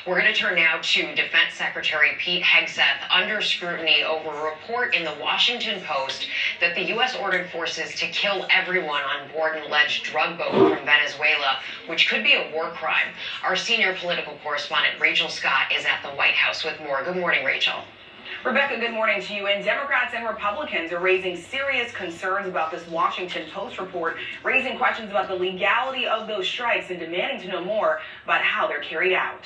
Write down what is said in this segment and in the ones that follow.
We're going to turn now to Defense Secretary Pete Hegseth under scrutiny over a report in the Washington Post that the U.S. ordered forces to kill everyone on board an alleged drug boat from Venezuela, which could be a war crime. Our senior political correspondent Rachel Scott is at the White House with more. Good morning, Rachel. Rebecca, good morning to you. And Democrats and Republicans are raising serious concerns about this Washington Post report, raising questions about the legality of those strikes and demanding to know more about how they're carried out.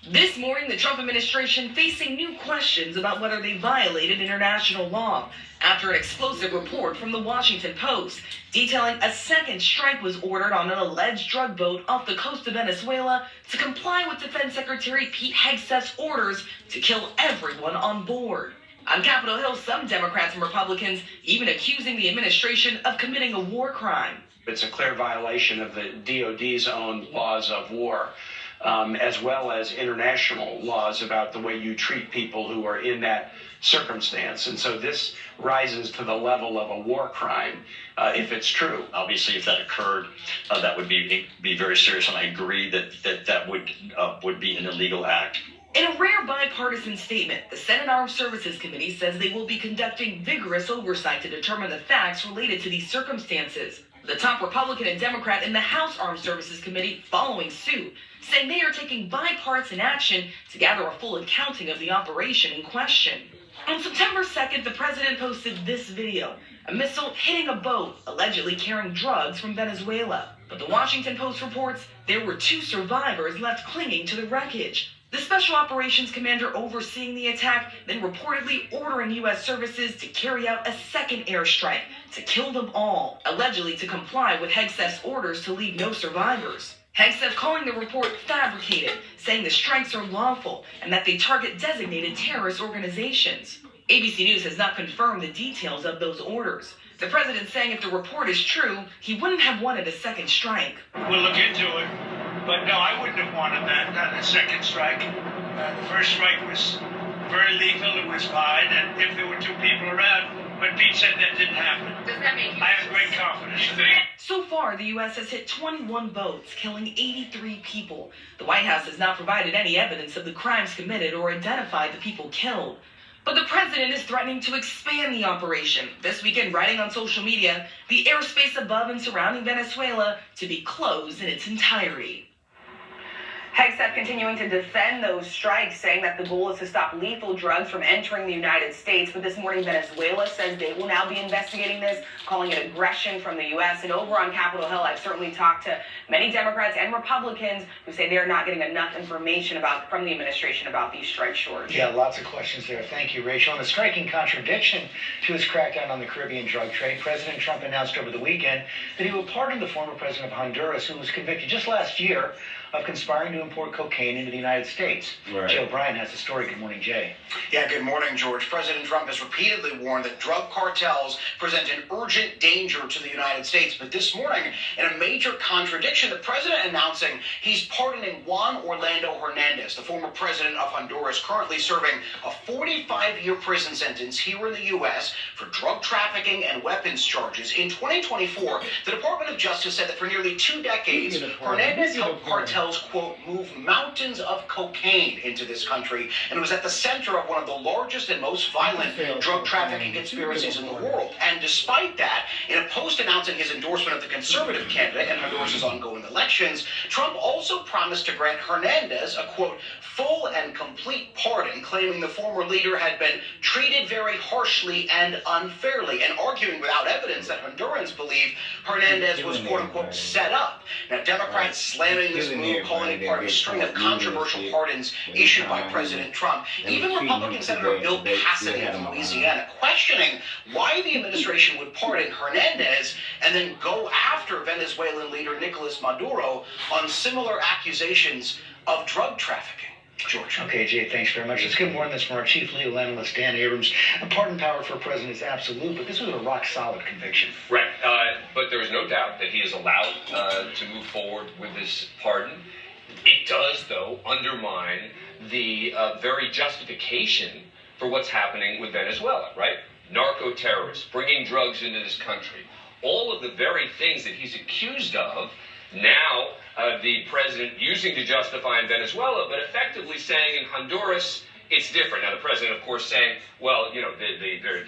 This morning, the Trump administration facing new questions about whether they violated international law after an explosive report from the Washington Post detailing a second strike was ordered on an alleged drug boat off the coast of Venezuela to comply with Defense Secretary Pete Hegseth's orders to kill everyone on board. On Capitol Hill, some Democrats and Republicans even accusing the administration of committing a war crime. It's a clear violation of the DOD's own laws of war. As well as international laws about the way you treat people who are in that circumstance. And so this rises to the level of a war crime if it's true. Obviously, if that occurred, that would be very serious, and I agree that would be an illegal act. In a rare bipartisan statement, the Senate Armed Services Committee says they will be conducting vigorous oversight to determine the facts related to these circumstances. The top Republican and Democrat in the House Armed Services Committee following suit, saying they are taking bipartisan action to gather a full accounting of the operation in question. On September 2nd, the president posted this video, a missile hitting a boat allegedly carrying drugs from Venezuela. But the Washington Post reports there were 2 survivors left clinging to the wreckage. The Special Operations Commander overseeing the attack then reportedly ordering U.S. services to carry out a second airstrike to kill them all, allegedly to comply with Hegseth's orders to leave no survivors. Hegseth calling the report fabricated, saying the strikes are lawful and that they target designated terrorist organizations. ABC News has not confirmed the details of those orders. The president saying if the report is true, he wouldn't have wanted a second strike. We'll look into it. But no, I wouldn't have wanted that, a second strike. The first strike was very lethal, it was fine, and if there were 2 people around, but Pete said that didn't happen. Does that make you? I have great confidence in it. So far, the U.S. has hit 21 boats, killing 83 people. The White House has not provided any evidence of the crimes committed or identified the people killed. But the president is threatening to expand the operation, this weekend writing on social media the airspace above and surrounding Venezuela to be closed in its entirety. Hegseth continuing to defend those strikes, saying that the goal is to stop lethal drugs from entering the United States. But this morning, Venezuela says they will now be investigating this, calling it aggression from the U.S. And over on Capitol Hill, I've certainly talked to many Democrats and Republicans who say they are not getting enough information from the administration about these strikes, George. Yeah, lots of questions there. Thank you, Rachel. In a striking contradiction to his crackdown on the Caribbean drug trade, President Trump announced over the weekend that he will pardon the former president of Honduras, who was convicted just last year of conspiring to import cocaine into the United States. Right. Jay O'Brien has the story. Good morning, Jay. Yeah, good morning, George. President Trump has repeatedly warned that drug cartels present an urgent danger to the United States. But this morning, in a major contradiction, the president announcing he's pardoning Juan Orlando Hernandez, the former president of Honduras, currently serving a 45-year prison sentence here in the U.S. for drug trafficking and weapons charges. In 2024, the Department of Justice said that for nearly 2 decades, Hernandez helped cartels, quote, move mountains of cocaine into this country, and it was at the center of one of the largest and most violent drug trafficking conspiracies in the world. And despite that, in a post announcing his endorsement of the conservative candidate in Honduras' ongoing elections, Trump also promised to grant Hernandez a, quote, full and complete pardon, claiming the former leader had been treated very harshly and unfairly, and arguing without evidence that Hondurans believe Hernandez was, quote unquote, set up. Now, Democrats slamming this move, calling it part of a string of controversial pardons issued by President Trump. Even Republican Senator Bill Cassidy of Louisiana questioning why the administration would pardon Hernandez and then go after Venezuelan leader Nicolas Maduro on similar accusations of drug trafficking. George. Okay, Jay, thanks very much. Let's get more on this from our chief legal analyst, Dan Abrams. Pardon power for a president is absolute, but this was a rock-solid conviction. Right, but there is no doubt that he is allowed to move forward with this pardon. It does, though, undermine the very justification for what's happening with Venezuela, right? Narco-terrorists, bringing drugs into this country. All of the very things that he's accused of now the president using to justify in Venezuela, but effectively saying in Honduras, it's different. Now, the president, of course, saying, well, you know,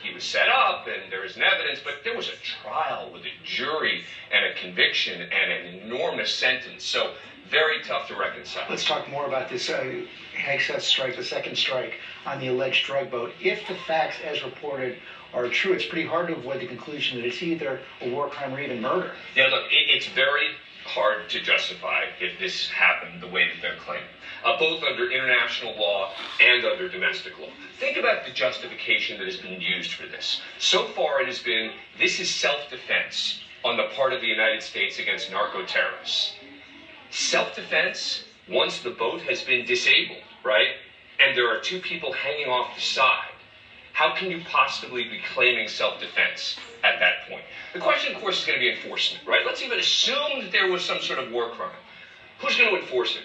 he was set up and there isn't evidence, but there was a trial with a jury and a conviction and an enormous sentence. So very tough to reconcile. Let's talk more about this Hegseth strike, the second strike on the alleged drug boat. If the facts as reported are true, it's pretty hard to avoid the conclusion that it's either a war crime or even murder. Yeah, look, it's very hard to justify if this happened the way that they're claiming, both under international law and under domestic law. Think about the justification that has been used for this. So far it has been, this is self-defense on the part of the United States against narco-terrorists. Self-defense once the boat has been disabled, right? And there are two people hanging off the side. How can you possibly be claiming self-defense at that point? The question, of course, is going to be enforcement, right? Let's even assume that there was some sort of war crime. Who's going to enforce it?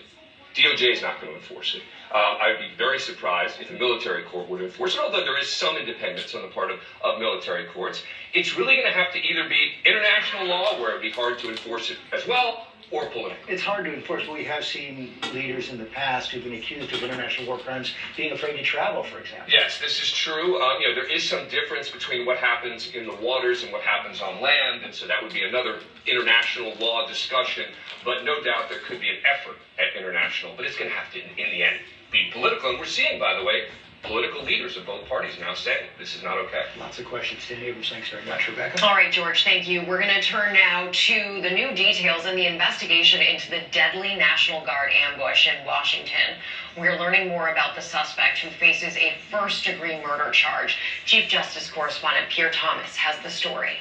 DOJ is not going to enforce it. I would be very surprised if a military court would enforce it, although there is some independence on the part of military courts. It's really going to have to either be international law, where it would be hard to enforce it as well, or political. It's hard to enforce, but we have seen leaders in the past who've been accused of international war crimes being afraid to travel, for example. Yes, this is true. You know, there is some difference between what happens in the waters and what happens on land, and so that would be another international law discussion. But no doubt there could be an effort at international, but it's going to have to, in the end, be political. And we're seeing, by the way, political leaders of both parties now saying this is not okay. Lots of questions. Tim Abrams, thanks very much. Rebecca? All right, George, thank you. We're going to turn now to the new details in the investigation into the deadly National Guard ambush in Washington. We're learning more about the suspect who faces a first-degree murder charge. Chief Justice Correspondent Pierre Thomas has the story.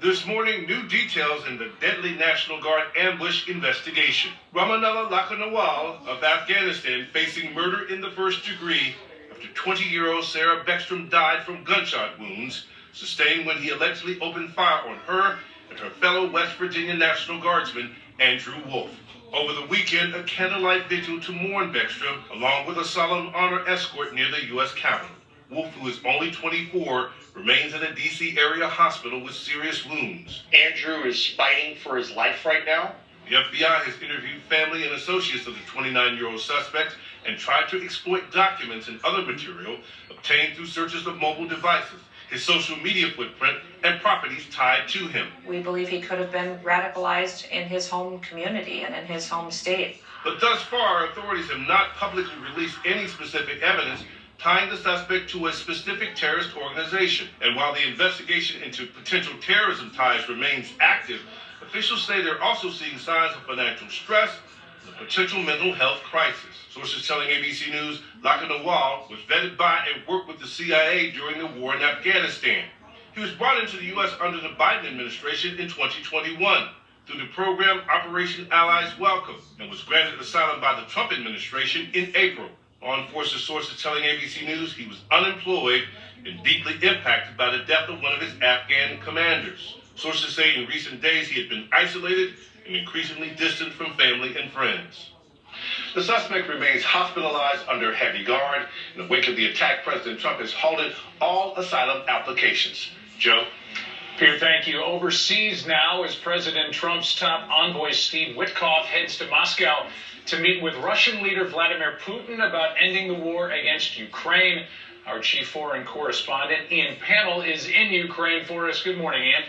This morning, new details in the deadly National Guard ambush investigation. Ramanullah Lakhanawal of Afghanistan facing murder in the first degree after 20-year-old Sarah Beckstrom died from gunshot wounds sustained when he allegedly opened fire on her and her fellow West Virginia National Guardsman, Andrew Wolf. Over the weekend, a candlelight vigil to mourn Beckstrom, along with a solemn honor escort near the U.S. Capitol. Wolf, who is only 24, remains in a D.C. area hospital with serious wounds. Andrew is fighting for his life right now. The FBI has interviewed family and associates of the 29-year-old suspect and tried to exploit documents and other material obtained through searches of mobile devices, his social media footprint, and properties tied to him. We believe he could have been radicalized in his home community and in his home state. But thus far, authorities have not publicly released any specific evidence tying the suspect to a specific terrorist organization. And while the investigation into potential terrorism ties remains active, officials say they're also seeing signs of financial stress and a potential mental health crisis. Sources telling ABC News Lakhanawal was vetted by and worked with the CIA during the war in Afghanistan. He was brought into the U.S. under the Biden administration in 2021 through the program Operation Allies Welcome and was granted asylum by the Trump administration in April. Law enforcement sources telling ABC News he was unemployed and deeply impacted by the death of one of his Afghan commanders. Sources say in recent days he had been isolated and increasingly distant from family and friends. The suspect remains hospitalized under heavy guard. In the wake of the attack, President Trump has halted all asylum applications. Joe? Pierre, thank you. Overseas now as President Trump's top envoy Steve Witkoff heads to Moscow to meet with Russian leader Vladimir Putin about ending the war against Ukraine. Our chief foreign correspondent, Ian Pannell, is in Ukraine for us. Good morning, Ian.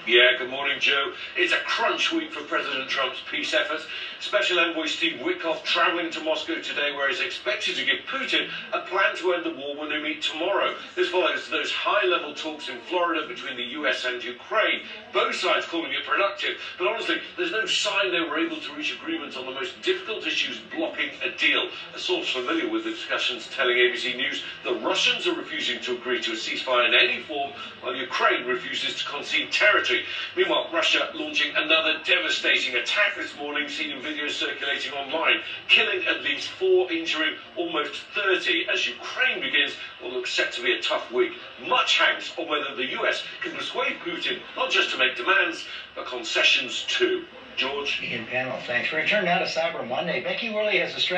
Yeah, good morning, Joe. It's a crunch week for President Trump's peace efforts. Special Envoy Steve Witkoff traveling to Moscow today, where he's expected to give Putin a plan to end the war when they meet tomorrow. This follows those high-level talks in Florida between the U.S. and Ukraine. Both sides calling it productive, but honestly, there's no sign they were able to reach agreement on the most difficult issues blocking a deal. A source familiar with the discussions telling ABC News the Russians are refusing to agree to a ceasefire in any form, while Ukraine refuses to concede territory. Meanwhile, Russia launching another devastating attack this morning, seen in videos circulating online, killing at least 4, injuring almost 30 as Ukraine begins what looks set to be a tough week. Much hangs on whether the US can persuade Putin not just to make demands, but concessions too. George? Ian Pannell, thanks. We're going to turn now to Cyber Monday. Becky Worley has a strategy.